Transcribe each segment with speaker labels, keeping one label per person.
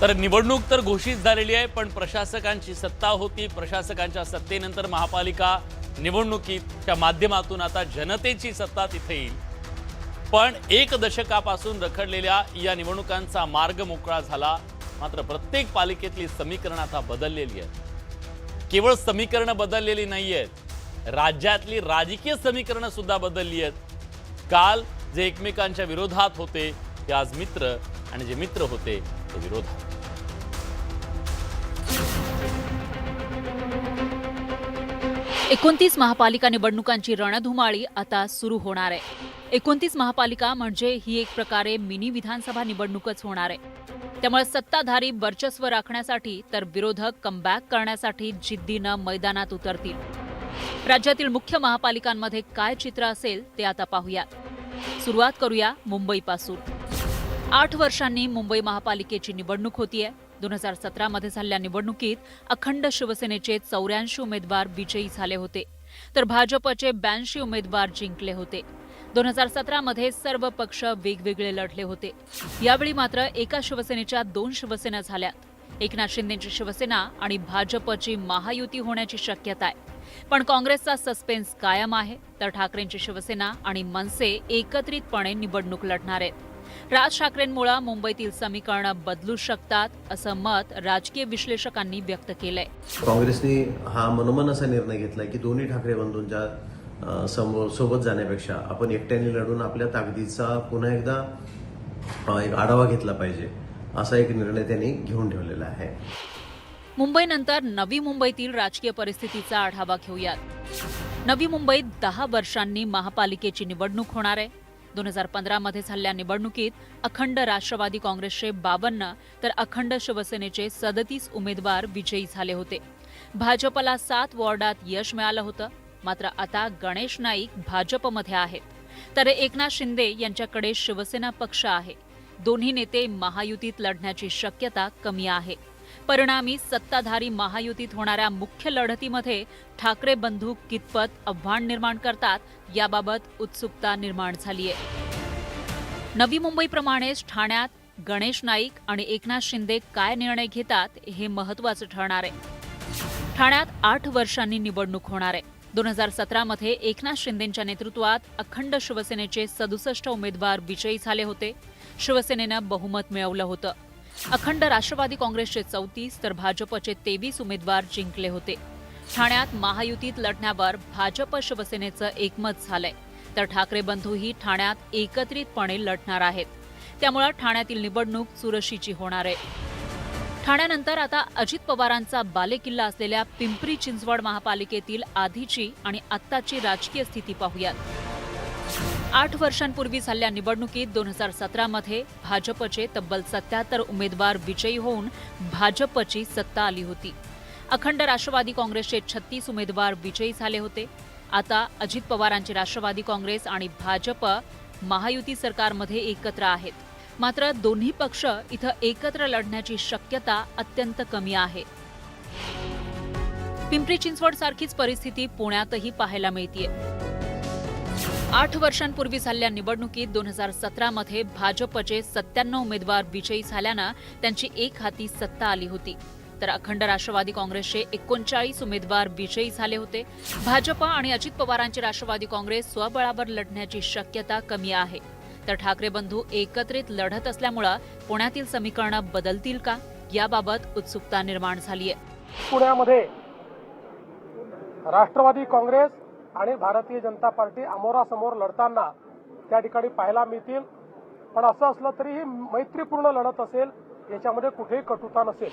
Speaker 1: तर निवडणूक तर घोषित झालेली आहे, पण प्रशासकांची सत्ता होती। प्रशासकांच्या सत्तेनंतर महापालिका निवडणुकीच्या माध्यमातून आता जनतेची सत्ता तिथे येईल। पण एक दशकापासून रखडलेल्या या निवडणुकांचा मार्ग मोकळा झाला। मात्र प्रत्येक पालिकेतली समीकरण आता बदललेली आहेत। केवळ समीकरण बदललेली नाहीयेत, राज्यातली राजकीय समीकरण सुद्धा बदलली आहेत। काल जे एकमेकांच्या विरोधात होते ते आज मित्र, आणि जे मित्र होते ते विरोधात।
Speaker 2: 29 महापालिका निवडणुकांची रणधुमाळी आता सुरू होणार आहे। 29 महापालिका म्हणजे ही एक प्रकारे मिनी विधानसभा निवडणूकच होणार आहे। त्यामुळे सत्ताधारी वर्चस्व राखण्यासाठी तर विरोधक कमबॅक करण्यासाठी जिद्दीनं मैदानात उतरतील। राज्यातील मुख्य महापालिकांमध्ये काय चित्र असेल ते आता पाहूयात। सुरुवात करूया मुंबईपासून। 8 वर्षांनी मुंबई महापालिकेची निवडणूक होतीये। 2017 मध्ये झालेल्या निवडणुकीत अखंड शिवसेनेचे 84 उमेदवार विजयी झाले होते, तर भाजपचे 82 उमेदवार जिंकले होते। 2017 मध्ये सर्व पक्ष वेगवेगळे लढले होते। यावेळी मात्र एका शिवसेनेच्या 2 शिवसेना झाल्यात। एकनाथ शिंदेची शिवसेना आणि भाजपची महायुती होण्याची शक्यता आहे। पण काँग्रेसचा सस्पेन्स कायम आहे, तर ठाकरेंची शिवसेना आणि मनसे एकत्रितपणे निवडणूक लढणार आहेत। राज ठाकरेंमुळे मुंबईतील समीकरणं बदलू शकतात, असं मत राजकीय विश्लेषकांनी व्यक्त केलंय।
Speaker 3: काँग्रेसने हा मनोमन असा निर्णय घेतलाय की दोन्ही ठाकरे बंधूंच्या सोबत जाण्यापेक्षा आपण एकट्याने लढून आपल्या ताकदीचा पुन्हा एकदा एक आढावा घेतला पाहिजे, असा एक निर्णय त्यांनी घेऊन ठेवलेला आहे।
Speaker 2: मुंबईनंतर नवी मुंबईतील राजकीय परिस्थितीचा आढावा घेऊयात। नवी मुंबईत 10 वर्षांनी महापालिकेची निवडणूक होणार आहे। 2015 मध्ये झालेल्या निवडणुकीत अखंड राष्ट्रवादी काँग्रेसचे 52 तर अखंड शिवसेनेचे 37 उमेदवार विजयी झाले होते। भाजपला 7 वॉर्डात यश मिळालं होतं। मात्र आता गणेश नाईक भाजपमध्ये आहेत, तर एकनाथ शिंदे यांच्याकडे शिवसेना पक्ष आहे। दोन्ही नेते महायुतीत लढण्याची शक्यता कमी आहे। परिणामी सत्ताधारी महायुतीत होणाऱ्या मुख्य लढतीमध्ये ठाकरे बंधू कितपत आव्हान निर्माण करतात याबाबत उत्सुकता निर्माण झालीय। नवी मुंबईप्रमाणेच ठाण्यात गणेश नाईक आणि एकनाथ शिंदे काय निर्णय घेतात हे महत्त्वाचं ठरणार आहे। ठाण्यात 8 वर्षांनी निवडणूक होणार आहे। 2017 मध्ये एकनाथ शिंदेंच्या नेतृत्वात अखंड शिवसेनेचे 67 उमेदवार विजयी झाले होते। शिवसेनेनं बहुमत मिळवलं होतं। अखंड राष्ट्रवादी काँग्रेसचे 34 तर भाजपचे 23 उमेदवार जिंकले होते। ठाण्यात महायुतीत लढण्यावर भाजप शिवसेनेचं एकमत झालंय, तर ठाकरे बंधूही ठाण्यात एकत्रितपणे लढणार आहेत। त्यामुळे ठाण्यातील निवडणूक चुरशीची होणार आहे। ठाण्यानंतर आता अजित पवारांचा बालेकिल्ला असलेल्या पिंपरी चिंचवड महापालिकेतील आधीची आणि आत्ताची राजकीय स्थिती पाहूयात। 8 वर्षांपूर्वी झालेल्या निवडणुकीत 2017 मध्ये भाजपचे तब्बल 77 उमेदवार विजयी होऊन भाजपची सत्ता आली होती। अखंड राष्ट्रवादी काँग्रेसचे 36 उमेदवार विजयी झाले होते। आता अजित पवारांचे राष्ट्रवादी काँग्रेस आणि भाजप महायुती सरकारमध्ये एकत्र आहेत। मात्र दोन्ही पक्ष इथं एकत्र लढण्याची शक्यता अत्यंत कमी आहे। पिंपरी चिंचवड सारखीच परिस्थिती पुण्यातही पाहायला मिळतेय। 8 वर्षांपूर्वी झालेल्या निवडणुकीत 2017 मध्ये भाजपचे 97 उमेदवार विजयी झाल्यानं त्यांची एक हाती सत्ता आली होती, तर अखंड राष्ट्रवादी काँग्रेसचे 39 उमेदवार विजयी झाले होते। भाजप आणि अजित पवारांची राष्ट्रवादी काँग्रेस स्वबळावर लढण्याची शक्यता कमी आहे, तर ठाकरे बंधू एकत्रित लढत असल्यामुळे पुण्यातील समीकरणं बदलतील का याबाबत उत्सुकता निर्माण झालीय।
Speaker 4: पुण्यामध्ये राष्ट्रवादी काँग्रेस आणि भारतीय जनता पार्टी अमोरासमोर लढताना त्या ठिकाणी पाहायला मिळतील। पण असं असलं तरी ही मैत्रीपूर्ण लढत असेल, याच्यामध्ये कुठेही कटुता नसेल।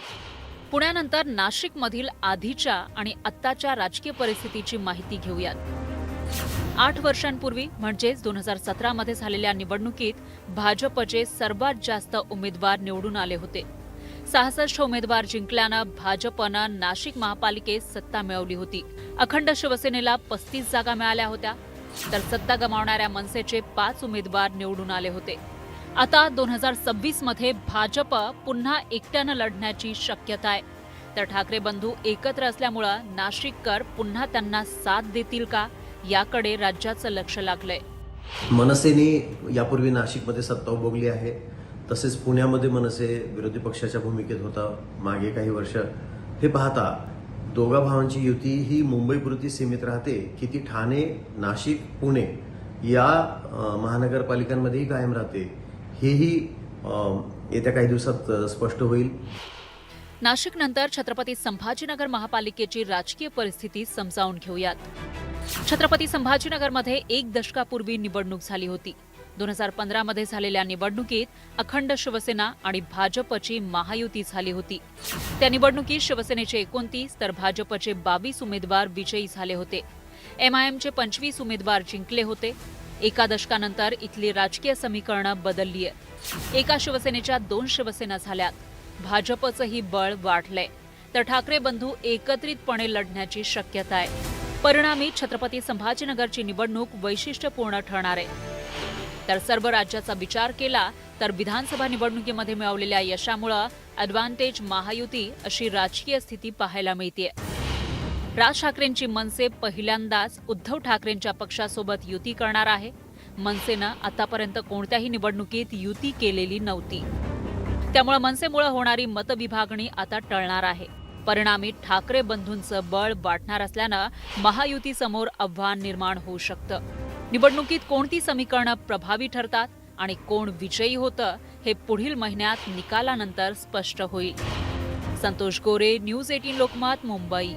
Speaker 2: पुण्यानंतर नाशिकमधील आधीच्या आणि आत्ताच्या राजकीय परिस्थितीची माहिती घेऊयात। 8 वर्षांपूर्वी म्हणजेच 2017 मध्ये झालेल्या निवडणुकीत भाजपचे सर्वात जास्त उमेदवार निवडून आले होते। 66 उमेदवार जिंकल्यानं भाजपनं नाशिक महापालिकेत सत्ता मिळवली होती। अखंड शिवसेनेला 35 जागा मिळाल्या होत्या, तर सत्ता गमावणाऱ्या मनसेचे 5 उमेदवार निवडून आले होते। आता 2026 मध्ये भाजप पुन्हा एकट्यानं लढण्याची शक्यता आहे, तर ठाकरे बंधू एकत्र असल्यामुळे नाशिककर पुन्हा त्यांना साथ देतील का याकडे राज्याचं लक्ष लागलंय।
Speaker 3: मनसेने यापूर्वी नाशिकमध्ये सत्ता उपभोगली आहे। तसेच पुण्यामध्ये मनसे विरोधी पक्षाच्या भूमिकेत होता मागे काही वर्ष. हे पाहता दोघा भावांची युती ही मुंबईपुरती सीमित राहते की ती ठाणे, नाशिक, पुणे या महानगरपालिकांमध्येही कायम राहते, हेही येत्या काही दिवसात स्पष्ट होईल.
Speaker 2: नाशिकनंतर छत्रपती संभाजीनगर महापालिकेची राजकीय परिस्थिती समजावून घेऊयात. छत्रपती संभाजीनगरमध्ये 1 दशकापूर्वी निवडणूक झाली होती. 2015 मध्ये झालेल्या निवडणुकीत अखंड शिवसेना आणि भाजपची महायुती झाली होती. त्या निवडणुकीत शिवसेनेचे 29 तर भाजपचे 22 उमेदवार विजयी झाले होते. MIMचे 25 उमेदवार जिंकले होते. एका दशकानंतर इथली राजकीय समीकरणं बदलली आहेत. एका शिवसेनेच्या 2 शिवसेना झाल्यात. भाजपचंही बळ वाढलंय, तर ठाकरे बंधू एकत्रितपणे लढण्याची शक्यता आहे. परिणामी छत्रपती संभाजीनगरची निवडणूक वैशिष्ट्यपूर्ण ठरणार आहे. तर सर्व राज्याचा विचार केला तर विधानसभा निवडणुकीमध्ये मिळवलेल्या यशामुळे ॲडव्हान्टेज महायुती अशी राजकीय स्थिती पाहायला मिळते. राज ठाकरेंची मनसे पहिल्यांदाच उद्धव ठाकरेंच्या पक्षासोबत युती करणार आहे. मनसेनं आतापर्यंत कोणत्याही निवडणुकीत युती केलेली नव्हती. त्यामुळे मनसेमुळे होणारी मतविभागणी आता टळणार आहे. परिणामी ठाकरे बंधूंचं बळ वाढणार असल्यानं महायुतीसमोर आव्हान निर्माण होऊ शकतं. निवडणुकीत कोणती समीकरणं प्रभावी ठरतात आणि कोण विजयी होतं हे पुढील महिन्यात निकालानंतर स्पष्ट होईल. संतोष गोरे, न्यूज 18 लोकमत, मुंबई.